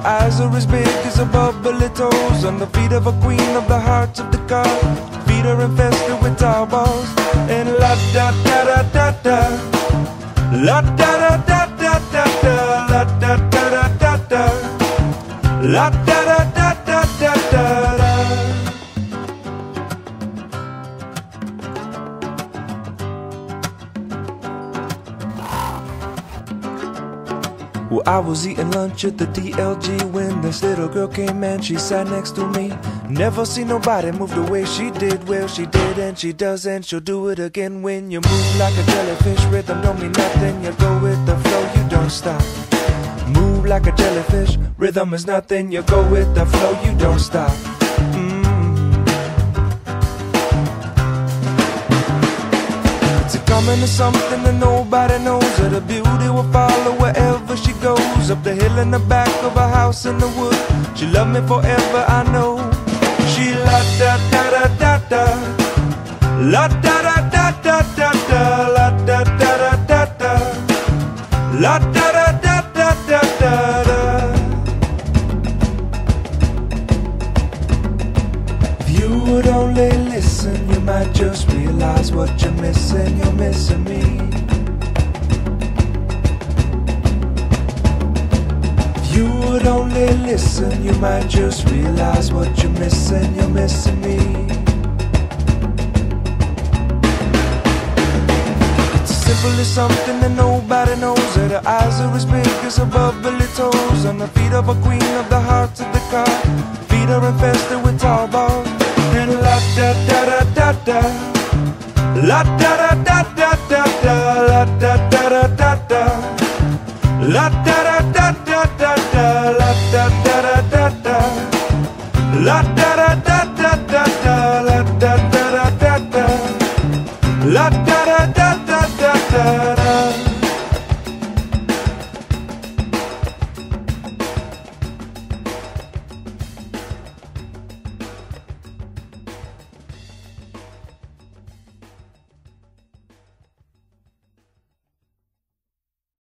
eyes are as big as a bubbly toes. On the feet of a queen of the hearts of the car. Feet are infested with tar balls. And la da da da da da, la da da da da da da, la da da da da da, la da da da da da da. Well, I was eating lunch at the DLG when this little girl came and she sat next to me. Never seen nobody move the way she did. Well, she did and she does and she'll do it again. When you move like a jellyfish, rhythm don't mean nothing. You go with the flow, you don't stop. Move like a jellyfish, rhythm is nothing. You go with the flow, you don't stop. Coming to something that nobody knows, that the beauty will follow wherever she goes. Up the hill in the back of a house in the wood. She love me forever, I know. She la da da da da da, la da da da da da da, la da da da da da, la da da da da da da. If you would only listen, you might just realize what you're missing. You're missing me. If you would only listen, you might just realize what you're missing. You're missing me. It's as simple as something that nobody knows, that her eyes are as big as her bubbly toes. On the feet of a queen of the hearts of the car. Feet are infested with tar balls. And la da da da da da, la da da da da da da, la da da da da da, la da da da da da da, la da da da da da, la da da da da da, la da da da da, la da.